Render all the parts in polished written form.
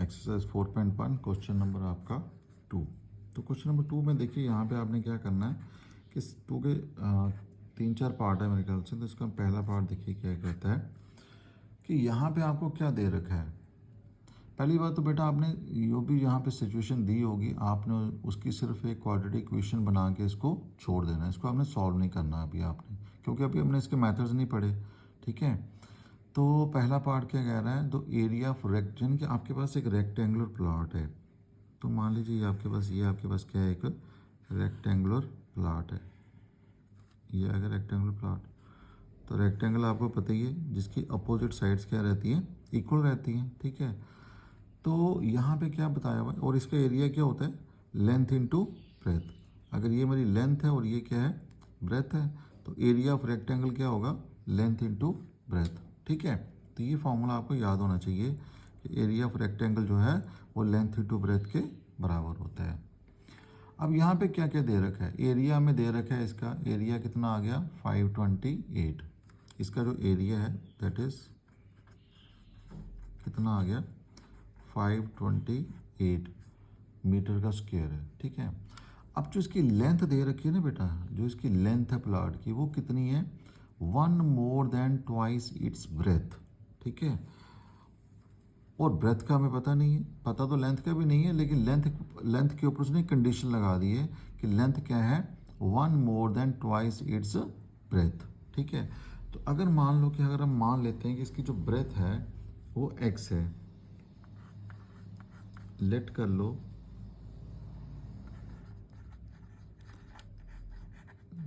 Exercise 4.1 question number आपका 2। तो question number 2 में देखिए यहाँ पे आपने क्या करना है कि 2 के 3-4 पार्ट है मेरे ख्याल से। तो इसका पहला पार्ट देखिए क्या कहता है कि यहाँ पे आपको क्या दे रखा है। पहली बात तो बेटा आपने जो भी यहाँ पे सिचुएशन दी होगी आपने उसकी सिर्फ एक क्वाड्रेटिक इक्वेशन बना के इसको छोड़ देना है। इसको आपने सॉल्व नहीं करना अभी आपने, क्योंकि अभी हमने इसके मेथड्स नहीं पढ़े। ठीक है, तो पहला पार्ट क्या कह रहा है, द एरिया ऑफ रेक्ट, यानी कि आपके पास एक रेक्टेंगुलर प्लॉट है। तो मान लीजिए आपके पास क्या है, एक रेक्टेंगुलर प्लॉट है। ये अगर रेक्टेंगुलर प्लॉट, तो रेक्टेंगल आपको पता ही है जिसकी अपोजिट साइड्स क्या रहती हैं, इक्वल रहती हैं। ठीक है, तो यहाँ पे क्या बताया हुआ है, और इसका एरिया क्या होता है, लेंथ इनटू ब्रेथ। अगर ये मेरी लेंथ है और ये क्या है, ब्रेथ है, तो एरिया ऑफ रेक्टेंगल क्या होगा, लेंथ इनटू ब्रेथ। ठीक है, तो ये फॉर्मूला आपको याद होना चाहिए कि एरिया ऑफ रेक्टेंगल जो है वो लेंथ इनटू ब्रेथ के बराबर होता है। अब यहाँ पे क्या क्या दे रखा है, एरिया में दे रखा है, इसका एरिया कितना आ गया 528। इसका जो एरिया है दैट इज कितना आ गया 528 मीटर का स्क्वायर है। ठीक है, अब जो इसकी लेंथ दे रखी है ना बेटा, जो इसकी लेंथ है प्लॉट की वो कितनी है, 1 more than twice its breath. ठीक है, और ब्रेथ का हमें पता नहीं है, पता तो लेंथ का भी नहीं है, लेकिन लेंथ के ऊपर उसने कंडीशन लगा दी है कि लेंथ क्या है, 1 more than twice its breath. ठीक है, तो अगर मान लो कि अगर हम मान लेते हैं कि इसकी जो ब्रेथ है वो x है, लेट कर लो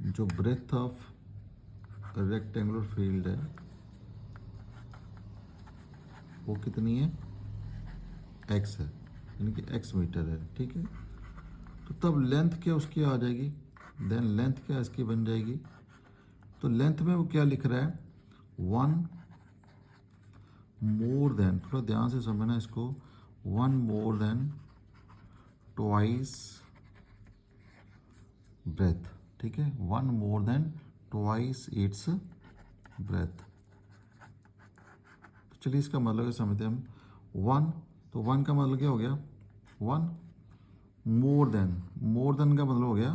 जो ब्रेथ ऑफ रेक्टेंगुलर फील्ड है वो कितनी है, x है, यानी कि x मीटर है। ठीक है, तो तब लेंथ क्या उसकी आ जाएगी, देन लेंथ क्या इसकी बन जाएगी। तो लेंथ में वो क्या लिख रहा है, 1 मोर देन, थोड़ा ध्यान से समझना इसको, 1 मोर देन ट्वाइस ब्रेथ। ठीक है, 1 more than twice its breath. तो चलिए इसका मतलब समझते हैं हम, 1, तो 1 का मतलब क्या हो गया, 1 मोर देन का मतलब हो गया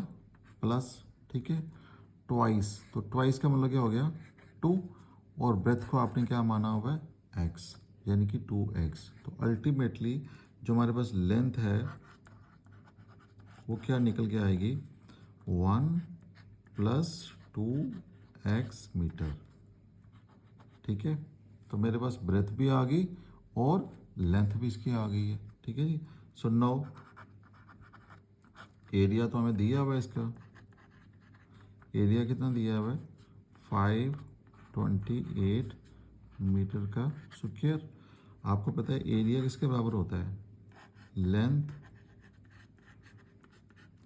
प्लस। ठीक है, ट्वाइस, तो ट्वाइस का मतलब क्या हो गया 2, और ब्रेथ को आपने क्या माना हुआ है x, यानी कि 2x। तो अल्टीमेटली जो हमारे पास लेंथ है वो क्या निकल के आएगी, 1 प्लस 2x मीटर। ठीक है, तो मेरे पास ब्रेथ भी आ गई और लेंथ भी इसकी आ गई है। ठीक है जी, सो नाउ एरिया तो हमें दिया हुआ है, इसका एरिया कितना दिया हुआ है 528 मीटर का स्क्वायर। आपको पता है एरिया किसके बराबर होता है, लेंथ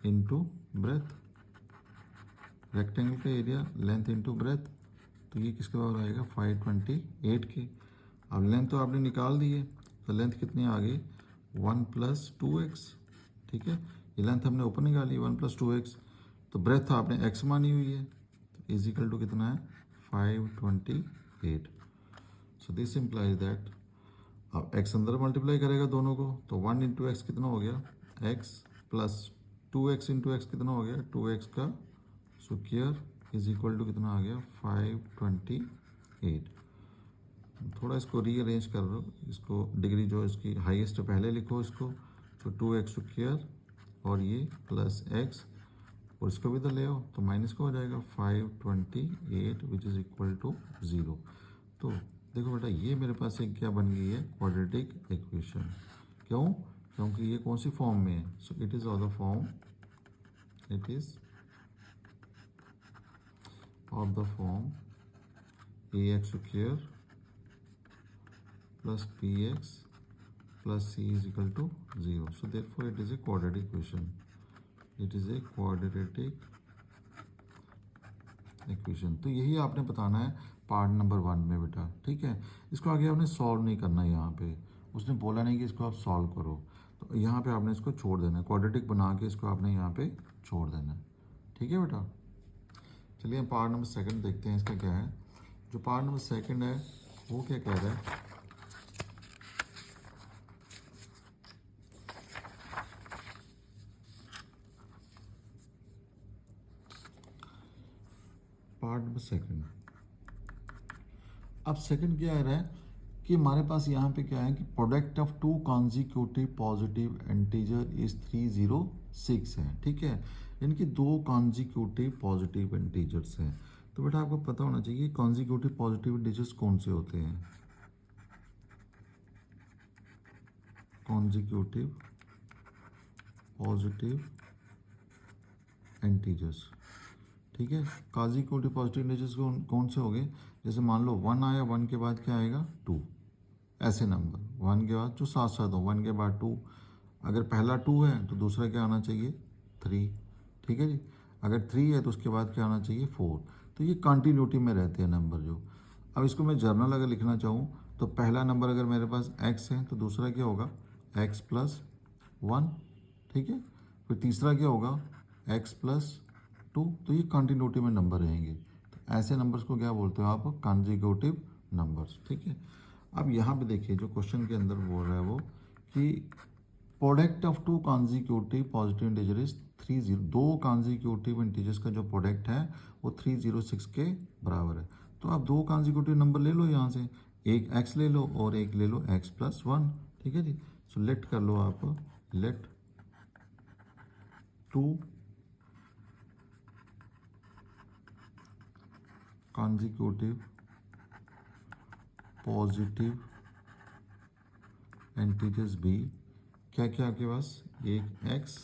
इनटू ब्रेथ। रेक्टेंगल का एरिया लेंथ इनटू ब्रेथ, तो ये किसके बराबर आएगा 528 के। अब लेंथ तो आपने निकाल दी है, तो लेंथ कितनी आ गई 1 प्लस 2x। ठीक है, ये लेंथ हमने ऊपर निकाली 1 प्लस 2x, तो ब्रेथ आपने x मानी हुई है, तो इज इक्वल टू कितना है 528। सो दिस इम्प्लाइज दैट, अब x अंदर मल्टीप्लाई करेगा दोनों को, तो 1 इंटू एक्स कितना हो गया x, plus 2x into x कितना हो गया 2x का स्क्वायर, इज इक्वल टू कितना आ गया 528। थोड़ा इसको रीअरेंज कर लो, इसको डिग्री जो इसकी हाईएस्ट पहले लिखो इसको, तो 2x स्क्वायर और ये प्लस x, और इसको भी तो ले आओ, तो माइनस का हो जाएगा 528 विच इज़ इक्वल टू 0। तो देखो बेटा ये मेरे पास एक क्या बन गई है, क्वाड्रेटिक इक्वेशन। क्यों, क्योंकि ये कौन सी फॉर्म में है, सो it is of the form, it is of the form ax square plus px plus c is equal to 0. So therefore it is a quadratic equation. It is a quadratic equation. तो यही आपने बताना है part number 1 में बेटा। ठीक है, इसको आगे आपने सॉल्व नहीं करना है, यहाँ पे उसने बोला नहीं कि इसको आप सॉल्व करो, तो यहाँ पे आपने इसको छोड़ देना है, क्वाड्रेटिक बना के इसको आपने यहाँ पे छोड़ देना है। ठीक है बेटा, चलिए हम पार्ट नंबर 2 देखते हैं, इसका क्या है। जो पार्ट नंबर 2 है वो क्या कह रहा है, पार्ट नंबर सेकंड। अब सेकंड क्या आ रहा है कि हमारे पास यहाँ पे क्या है कि product of to consecutive positive integer is 306 है, ठीक है। यानी कि दो कॉन्जिक्यूटिव पॉजिटिव इंटीजर्स हैं। तो बेटा आपको पता होना चाहिए कॉन्जिक्यूटिव पॉजिटिव इंटीजर्स कौन से होते हैं। कॉन्जिक्यूटिव पॉजिटिव इंटीजर्स, ठीक है। कॉन्जिक्यूटिव पॉजिटिव इंटीजर्स कौन से हो गए, जैसे मान लो 1 आया, 1 के बाद क्या आएगा 2, ऐसे नंबर 1 के बाद जो साथ साथ हो, 1 के बाद 2, अगर पहला 2 है तो दूसरा क्या आना चाहिए 3, ठीक है जी। अगर 3 है तो उसके बाद क्या आना चाहिए 4। तो ये कंटिन्यूटी में रहते हैं नंबर जो। अब इसको मैं जर्नल अगर लिखना चाहूँ तो पहला नंबर अगर मेरे पास x है तो दूसरा क्या होगा x प्लस 1, ठीक है। फिर तीसरा क्या होगा x प्लस 2। तो ये कंटिन्यूटी में नंबर रहेंगे। तो ऐसे नंबर्स को क्या बोलते हो आप, कॉन्जिक्यूटिव नंबर्स, ठीक है। अब यहाँ पे देखिए जो क्वेश्चन के अंदर बोल रहा है वो कि product of to consecutive positive integer is 30, दो कॉन्जिक्यूटिव इंटीजर्स का जो प्रोडक्ट है वो 306 के बराबर है। तो आप दो कॉन्जिक्यूटिव नंबर ले लो यहाँ से, एक x ले लो और एक ले लो x प्लस 1, ठीक है जी। सो लेट कर लो आप, let two consecutive positive integers भी क्या क्या आपके पास, एक x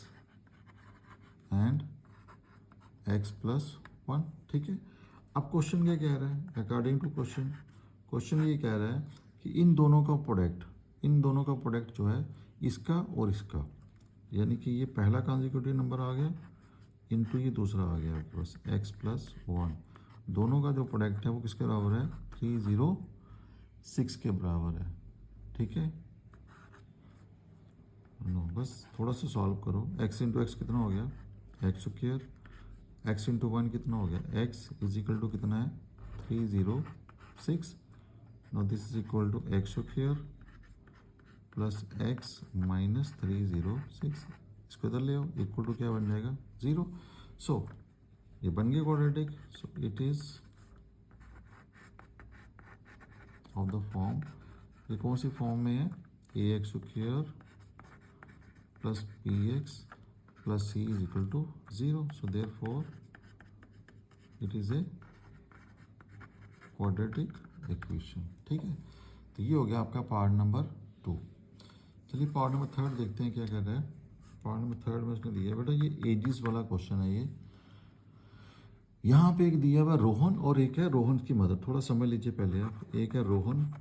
एंड x प्लस 1, ठीक है। अब क्वेश्चन क्या कह रहा है, अकॉर्डिंग टू क्वेश्चन, क्वेश्चन ये कह रहा है कि इन दोनों का प्रोडक्ट, इन दोनों का प्रोडक्ट जो है इसका और इसका, यानी कि ये पहला कॉन्जिक्यूटिव नंबर आ गया इनटू ये दूसरा आ गया आपके पास x प्लस 1, दोनों का जो प्रोडक्ट है वो किसके बराबर है 306 के बराबर है, ठीक है। नो बस थोड़ा सा सॉल्व करो, x इंटू एक्स कितना हो गया एक्स स्क्वायर, x इंटू 1 कितना हो गया x इज इक्वल टू कितना है 306। No this is equal to x square plus x minus 306, इसको इधर ले आओ, इक्वल टू क्या बन जाएगा 0। सो ये बन गया quadratic. So it is of the form, ये कौन सी फॉर्म में है, a x square plus p x plus c is equal to 0। So therefore it is a quadratic equation, ठीक है। तो ये हो गया आपका पार्ट नंबर 2। चलिए पार्ट नंबर 3 देखते हैं क्या कर रहा है। पार्ट नंबर 3 में उसने दिया बेटा ये एजिस वाला क्वेश्चन है। ये यहाँ पे एक दिया हुआ रोहन और एक है रोहन की मदर, थोड़ा समझ लीजिए पहले आप, एक है रोहन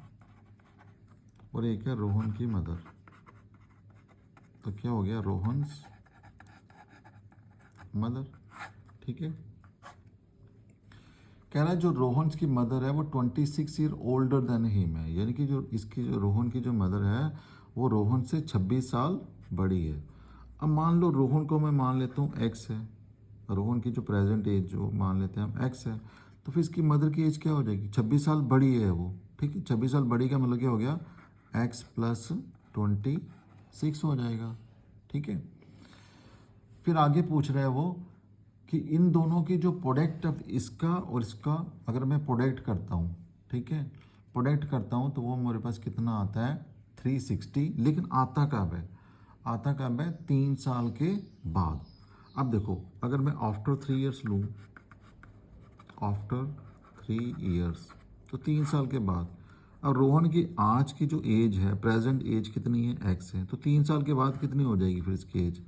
और एक है रोहन की मदर। तो क्या हो गया रोहन्स मदर, ठीक है। कह रहा है जो रोहन्स की मदर है वो 26 ईयर ओल्डर देन हिम है, यानी कि जो इसकी जो रोहन की जो मदर है वो रोहन से 26 साल बड़ी है। अब मान लो रोहन को मैं मान लेता हूँ एक्स है, रोहन की जो प्रेजेंट एज जो मान लेते हैं हम एक्स है, तो फिर इसकी मदर की एज क्या हो जाएगी 26 साल बड़ी है वो, ठीक है। 26 साल बड़ी का मतलब क्या हो गया एक्स प्लस 26 हो जाएगा, ठीक है। फिर आगे पूछ रहा है वो कि इन दोनों की जो प्रोडक्ट ऑफ इसका और इसका अगर मैं प्रोडक्ट करता हूँ, ठीक है, प्रोडक्ट करता हूँ तो वो मेरे पास कितना आता है 360, लेकिन आता कब है, आता कब है 3 साल के बाद। अब देखो अगर मैं आफ्टर 3 ईयर्स लूँ, आफ्टर 3 ईयर्स तो 3 साल के बाद। अब रोहन की आज की जो एज है, प्रेजेंट एज कितनी है एक्स है, तो 3 साल के बाद कितनी हो जाएगी फिर इसकी एज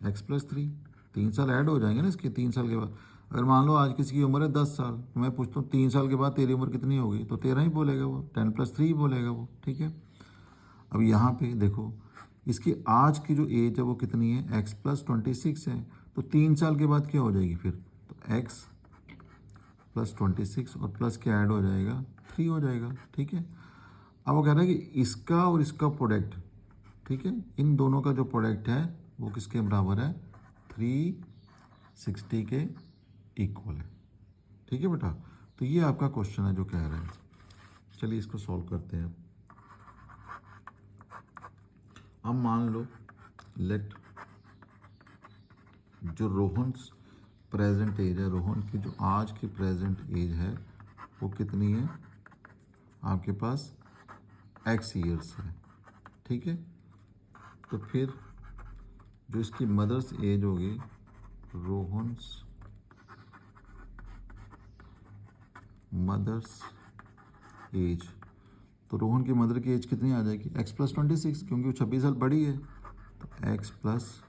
एक्स प्लस 3, 3 साल ऐड हो जाएंगे ना इसके 3 साल के बाद। अगर मान लो आज किसी की उम्र है 10 साल, मैं पूछता हूँ 3 साल के बाद तेरी उम्र कितनी होगी, तो 13 ही बोलेगा वो, 10 प्लस 3 ही बोलेगा वो, ठीक है। अब यहाँ पे देखो इसकी आज की जो एज है वो कितनी है एक्स प्लस 26 है, तो 3 साल के बाद क्या हो जाएगी फिर, तो एक्स प्लस 26 और प्लस क्या ऐड हो जाएगा 3 हो जाएगा, ठीक है। अब वो कह रहा है कि इसका और इसका प्रोडक्ट, ठीक है, इन दोनों का जो प्रोडक्ट है वो किसके बराबर है 360 के इक्वल है, ठीक है बेटा। तो ये आपका क्वेश्चन है जो कह रहा है। चलिए इसको सॉल्व करते हैं। अब मान लो लेट जो रोहन्स प्रेजेंट एज है रोहन की, जो आज की प्रेजेंट एज है वो कितनी है आपके पास, एक्स ईयर्स है, ठीक है। तो फिर जो इसकी मदर्स एज होगी, रोहन्स मदर्स एज, तो रोहन की मदर की एज कितनी आ जाएगी, एक्स प्लस 26, क्योंकि वो 26 साल बड़ी है, तो एक्स प्लस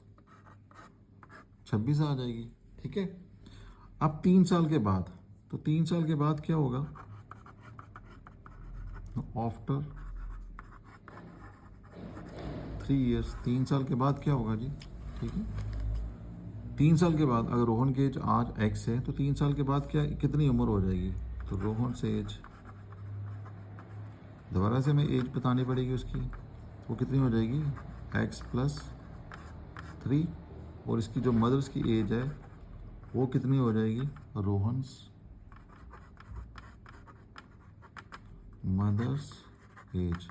26 आ जाएगी, ठीक है। अब 3 साल के बाद, तो 3 साल के बाद क्या होगा, आफ्टर 3 ईयर्स, 3 साल के बाद क्या होगा जी, ठीक है। 3 साल के बाद अगर रोहन की एज आज एक्स है, तो 3 साल के बाद क्या कितनी उम्र हो जाएगी, तो रोहन से एज, दोबारा से हमें एज बतानी पड़ेगी उसकी, वो कितनी हो जाएगी, एक्स प्लस 3, और इसकी जो मदर्स की एज है वो कितनी हो जाएगी, रोहन्स मदर्स एज,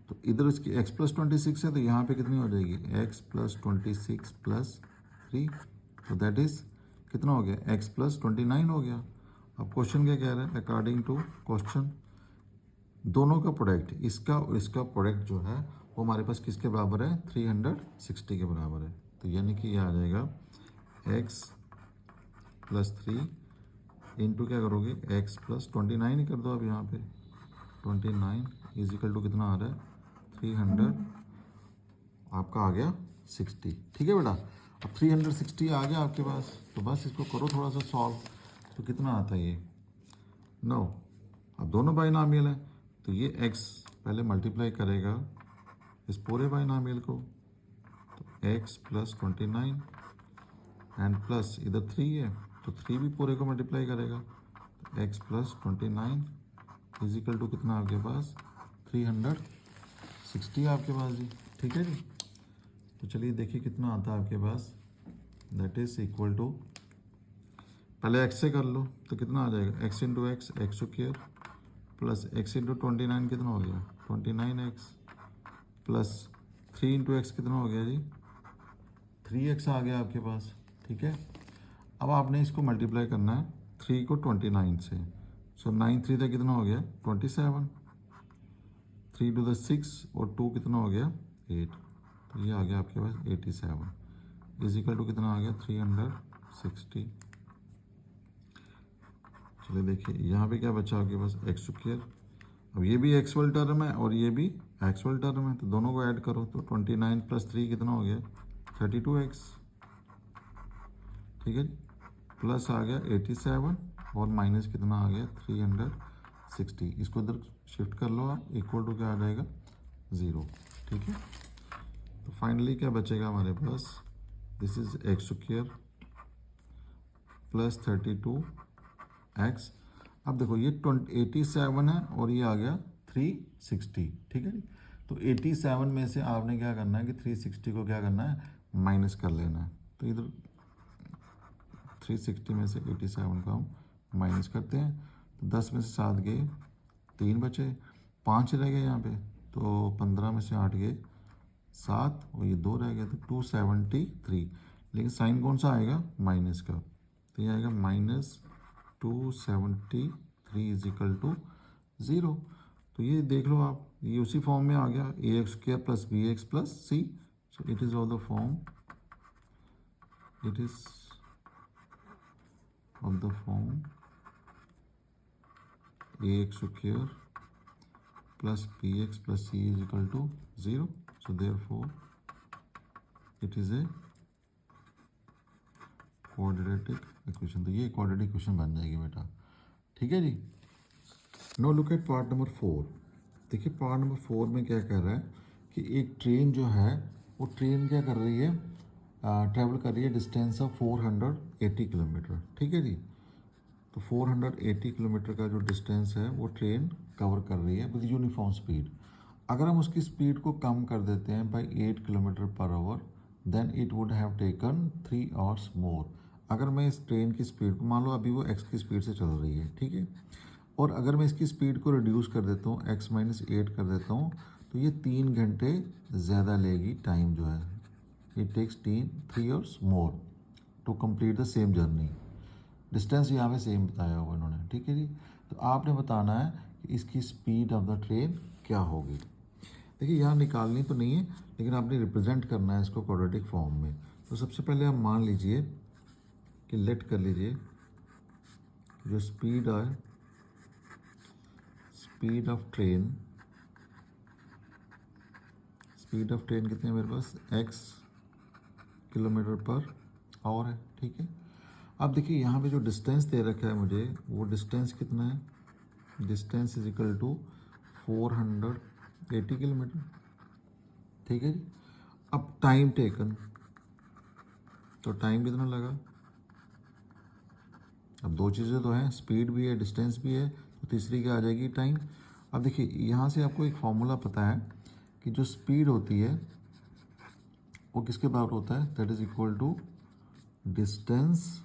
तो इधर इसकी x प्लस 26 है, तो यहाँ पे कितनी हो जाएगी, x प्लस 26 प्लस 3, तो दैट इज कितना हो गया, x प्लस 29 हो गया। अब क्वेश्चन क्या कह रहा है, अकॉर्डिंग टू क्वेश्चन दोनों का प्रोडक्ट, इसका और इसका प्रोडक्ट जो है वो हमारे पास किसके बराबर है, 360 के बराबर है। तो यानी कि ये आ जाएगा x प्लस 3 इंटू क्या करोगे, x प्लस 29 ही कर दो अब यहाँ पे, 29 इज इक्वल टू कितना आ रहा है, 300, आपका आ गया 60, ठीक है बेटा। अब 360 आ गया आपके पास, तो बस इसको करो थोड़ा सा सॉल्व, तो कितना आता है ये 9। अब दोनों बाइनॉमियल है, तो ये x पहले मल्टीप्लाई करेगा इस पूरे बाइनॉमियल को, तो x प्लस 29 एंड प्लस इधर 3 है, तो 3 भी पूरे को मल्टीप्लाई करेगा, तो x प्लस 29 फिजिकल टू कितना आपके पास, 360 आपके पास जी, ठीक है जी। तो चलिए देखिए कितना आता है आपके पास, दैट इज इक्वल टू, पहले x से कर लो तो कितना आ जाएगा, x into x, x square plus x into 29 कितना हो गया, 29x प्लस 3 इंटू एक्स कितना हो गया जी, 3x आ गया आपके पास, ठीक है। अब आपने इसको मल्टीप्लाई करना है 3 को 29 से, सो 9 3 तक कितना हो गया, 27, 3 टू द 6 और 2 कितना हो गया, 8, तो ये आ गया आपके पास 87 इज इक्वल टू कितना आ गया, 360। चलिए देखिए यहाँ पे क्या बचा आपके पास, एक्स स्क्वायर, अब ये भी एक्सुअल टर्म है और ये भी एक्सुअल टर्म है, तो दोनों को ऐड करो, तो 29 प्लस 3 कितना हो गया, 32x, ठीक है जी, प्लस आ गया 87 और माइनस कितना आ गया, 360, इसको इधर शिफ्ट कर लो आप, इक्वल टू क्या आ जाएगा, 0, ठीक है। तो फाइनली क्या बचेगा हमारे पास, this is x square plus 32x, अब देखो ये 87 है और ये आ गया 360, ठीक है जी। तो 87 में से आपने क्या करना है कि 360 को क्या करना है, माइनस कर लेना है, तो इधर 360 में से 87 को हम माइनस करते हैं, तो 10 में से 7 गए, 3 बचे, 5 रह गए यहाँ पे, तो 15 में से 8 गए 7 और ये 2 रह गए, तो 273, लेकिन साइन कौन सा आएगा, माइनस का, तो ये आएगा -273 इज इक्वल टू 0। तो ये देख लो आप, ये उसी फॉर्म में आ गया, ax² plus bx plus c, so it is of the form, it is of the form ax² plus bx plus c is equal to 0, so therefore it is a quadratic equation। तो ये quadratic equation बन जाएगी बेटा, ठीक है जी। No look at part number 4, देखिए part number 4 में क्या कर रहा है कि एक ट्रेन जो है वो ट्रेन क्या कर रही है, ट्रैवल कर रही है डिस्टेंस ऑफ 480 किलोमीटर, ठीक है जी। तो 480 किलोमीटर का जो डिस्टेंस है वो ट्रेन कवर कर रही है विद यूनिफॉर्म स्पीड। अगर हम उसकी स्पीड को कम कर देते हैं by 8 kilometre per hour, then it would have taken 3 hours more. अगर मैं इस ट्रेन की स्पीड को, मान लो अभी वो x की स्पीड से चल रही है, ठीक है, और अगर मैं इसकी स्पीड को रिड्यूस कर देता हूँ, x-8 कर देता हूँ, तो ये 3 घंटे ज़्यादा लेगी टाइम जो है, it takes 3 hours more. To complete the same journey. Distance यहाँ पे सेम बताया हुआ इन्होंने, ठीक है जी। तो आपने बताना है कि इसकी स्पीड ऑफ द ट्रेन क्या होगी। देखिए यहाँ निकालनी तो नहीं है, लेकिन आपने रिप्रेजेंट करना है इसको क्वाड्रेटिक फॉर्म में। तो सबसे पहले आप मान लीजिए कि लेट कर लीजिए जो स्पीड है, स्पीड ऑफ ट्रेन कितनी है मेरे पास, x किलोमीटर पर आवर है, ठीक है। अब देखिए यहाँ पे जो डिस्टेंस दे रखा है मुझे, वो डिस्टेंस कितना है, distance is equal to 480 kilometre, ठीक है जी। अब टाइम टेकन, तो टाइम कितना लगा, अब दो चीज़ें तो हैं, स्पीड भी है डिस्टेंस भी है, तो तीसरी क्या आ जाएगी, टाइम। अब देखिए यहाँ से आपको एक फॉर्मूला पता है कि जो स्पीड होती है वो किसके बराबर होता है, that is equal to distance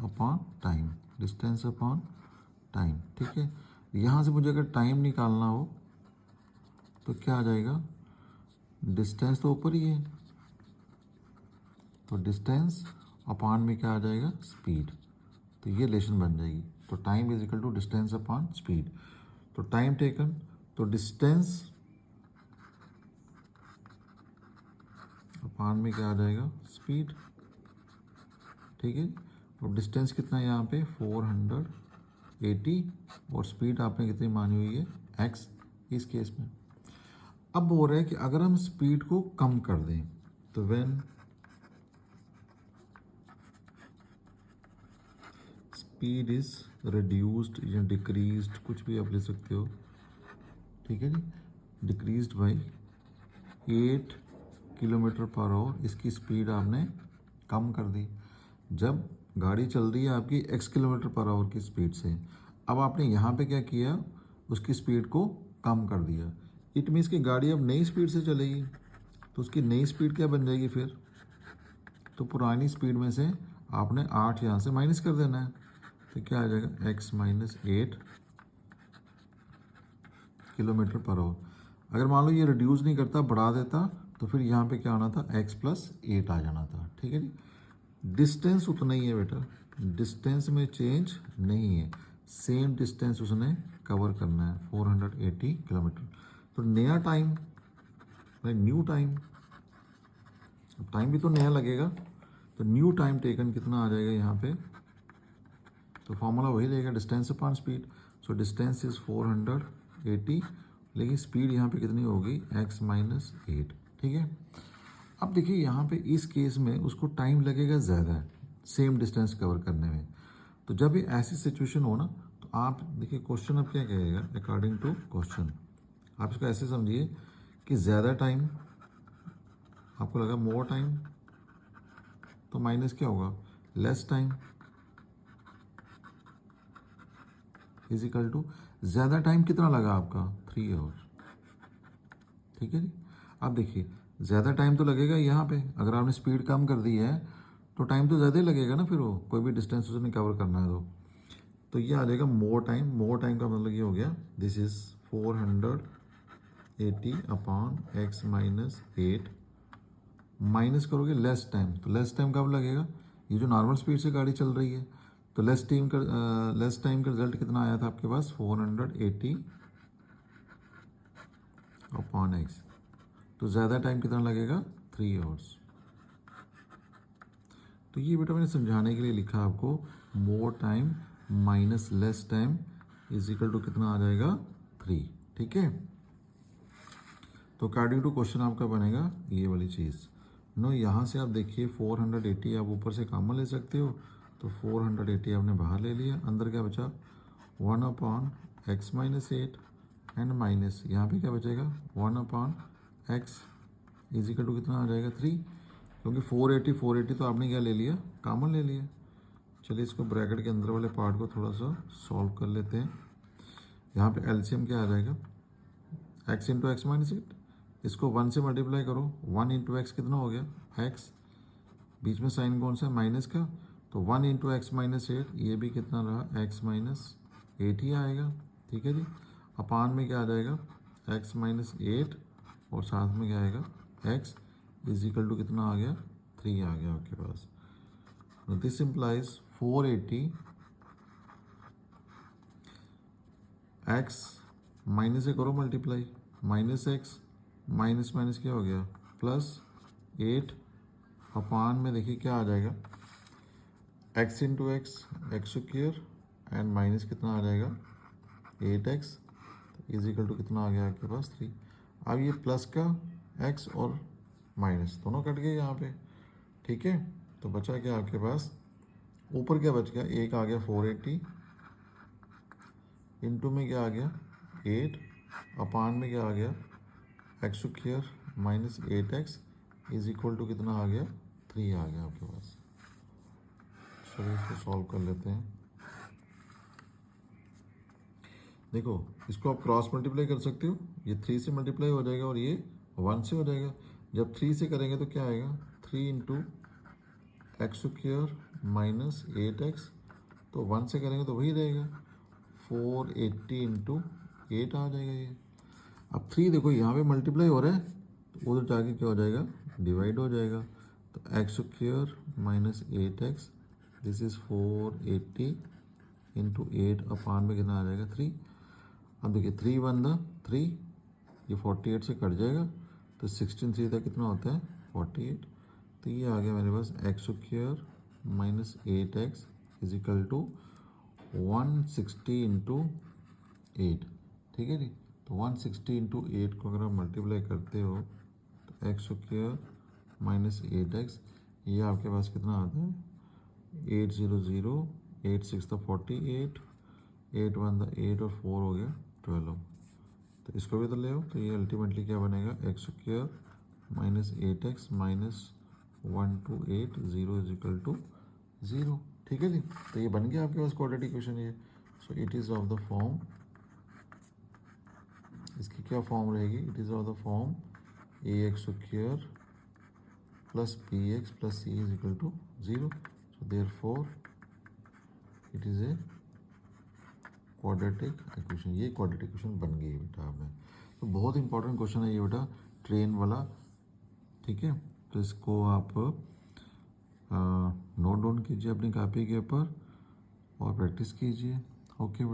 upon time, distance upon time, ठीक है। यहाँ से मुझे अगर टाइम निकालना हो तो क्या आ जाएगा, डिस्टेंस तो ऊपर ही है, तो डिस्टेंस अपॉन में क्या आ जाएगा, स्पीड। तो ये रिलेशन बन जाएगी। तो time is equal to distance upon speed. तो टाइम टेकन, तो डिस्टेंस अपॉन में क्या आ जाएगा, स्पीड, ठीक है। और डिस्टेंस कितना है यहाँ पे 480, और स्पीड आपने कितनी मानी हुई है, x इस केस में। अब बोल रहे हैं कि अगर हम स्पीड को कम कर दें, तो व्हेन स्पीड इज रिड्यूस्ड या डिक्रीज्ड, कुछ भी आप ले सकते हो, ठीक है जी, decreased by 8 kilometre per hour, इसकी स्पीड आपने कम कर दी। जब गाड़ी चल रही है आपकी x किलोमीटर पर आवर की स्पीड से, अब आपने यहाँ पे क्या किया, उसकी स्पीड को कम कर दिया। इट मीन्स कि गाड़ी अब नई स्पीड से चलेगी, तो उसकी नई स्पीड क्या बन जाएगी फिर, तो पुरानी स्पीड में से आपने 8 यहाँ से माइनस कर देना है, तो क्या आ जाएगा, x minus 8 kilometre per our. अगर मान लो ये रिड्यूस नहीं करता, बढ़ा देता, तो फिर यहाँ पे क्या आना था, x प्लस 8 आ जाना था, ठीक है जी। डिस्टेंस उतना ही है बेटा, डिस्टेंस में चेंज नहीं है, सेम डिस्टेंस उसने कवर करना है 480 किलोमीटर। तो नया टाइम, न्यू टाइम, टाइम भी तो नया लगेगा, तो न्यू टाइम टेकन कितना आ जाएगा यहाँ पे, तो फॉर्मूला वही रहेगा, distance upon speed. So distance is 480, लेकिन स्पीड यहाँ पे कितनी होगी, x माइनस 8, ठीक है। अब देखिए यहाँ पे इस केस में उसको टाइम लगेगा ज़्यादा सेम डिस्टेंस कवर करने में। तो जब ये ऐसी सिचुएशन हो ना, तो आप देखिए क्वेश्चन अब क्या कहेगा, अकॉर्डिंग टू क्वेश्चन आप इसको ऐसे समझिए कि ज़्यादा टाइम, आपको लगा मोर टाइम, तो माइनस क्या होगा, less time is equal to, ज़्यादा टाइम कितना लगा आपका, 3 आवर, ठीक है जी। अब देखिए ज़्यादा टाइम तो लगेगा यहाँ पे, अगर आपने स्पीड कम कर दी है तो टाइम तो ज़्यादा ही लगेगा ना, फिर वो कोई भी डिस्टेंस उसने कवर करना है तो ये आ जाएगा मोर टाइम। मोर टाइम का मतलब ये हो गया, this is 480 upon x minus 8, minus करोगे लेस टाइम, तो लेस टाइम कब लगेगा, ये जो नॉर्मल स्पीड से गाड़ी चल रही है, तो लेस टाइम का रिजल्ट कितना आया था आपके पास, 480 अपॉन एक्स, तो ज़्यादा टाइम कितना लगेगा, 3 आवर्स। तो ये बेटा मैंने समझाने के लिए लिखा आपको, more time minus less time is equal to कितना आ जाएगा, 3, ठीक है। तो अकॉर्डिंग टू क्वेश्चन आपका बनेगा ये वाली चीज़। नो यहाँ से आप देखिए 480 आप ऊपर से कॉमन ले सकते हो, तो 480 आपने बाहर ले लिया, अंदर क्या बचा, 1 upon x minus 8 and minus यहाँ पे क्या बचेगा, 1 upon x is equal to कितना आ जाएगा, 3, क्योंकि 480 तो आपने क्या ले लिया, कॉमन ले लिया। चलिए इसको ब्रैकेट के अंदर वाले पार्ट को थोड़ा सा सॉल्व कर लेते हैं। यहाँ पे एलसीएम क्या आ जाएगा, x इंटू एक्स माइनस 8, इसको 1 से मल्टीप्लाई करो, 1 इंटू एक्स कितना हो गया, x, बीच में साइन कौन सा है, माइनस का, तो 1 इंटू एक्स माइनस 8, ये भी कितना रहा, x माइनस 8 ही आएगा, ठीक है जी। अपान में क्या आ जाएगा, x माइनस 8, और साथ में क्या आएगा, x इज इक्वल टू कितना आ गया, 3 आ गया आपके पास। दिस इम्प्लाइज 480 एक्स माइनस से करो multiply, minus x minus minus क्या हो गया प्लस 8 अपान में देखिए क्या आ जाएगा x into x square and minus कितना आ जाएगा 8x इज इक्वल टू कितना आ गया आपके पास 3। अब ये प्लस का x और माइनस दोनों कट गए यहाँ पे, ठीक है। तो बचा क्या आपके पास, ऊपर क्या बच गया, एक आ गया 480 इंटू में क्या आ गया 8 अपान में क्या आ गया x square minus 8x is equal to कितना आ गया 3 आ गया आपके पास। चलिए इसको सॉल्व कर लेते हैं। देखो इसको आप क्रॉस मल्टीप्लाई कर सकते हो, ये 3 से मल्टीप्लाई हो जाएगा और ये 1 से हो जाएगा। जब 3 से करेंगे तो क्या आएगा 3 into x square minus 8x, तो 1 से करेंगे तो वही रहेगा 480 इंटू 8 आ जाएगा ये। अब 3 देखो यहाँ पे मल्टीप्लाई हो रहा है तो उधर जाके क्या हो जाएगा डिवाइड हो जाएगा। तो x square minus 8x this is 480 into 8 अपान में कितना आ जाएगा 3। अब देखिए 3 1 3, ये 48 से कट जाएगा तो 16 सीधा कितना होता है 48। तो ये आ गया मेरे पास x square minus 8x is equal to 160 into 8, ठीक है जी। तो 160 इंटू 8 को अगर आप मल्टीप्लाई करते हो तो एक्स स्क्वायर माइनस 8x ये आपके पास कितना आता है 800, 8 6 तो 48, 8 1 8 और 4 हो गया 12। तो इसको भी तो ले आओ, तो ये अल्टीमेटली क्या बनेगा x square minus 8x minus 128 0 is equal to 0, ठीक है जी। तो ये बन गया आपके पास क्वाड्रेटिक इक्वेशन ये। So it is of the form, इसकी क्या फॉर्म रहेगी, it is of the form a x square plus b x plus c is equal to 0। So therefore it is a quadratic equation. ये quadratic equation बन गई बेटा आपने। तो बहुत इंपॉर्टेंट क्वेश्चन है ये बेटा, ट्रेन वाला, ठीक है। तो इसको आप नोट डाउन कीजिए अपनी कॉपी के ऊपर और प्रैक्टिस कीजिए। ओके।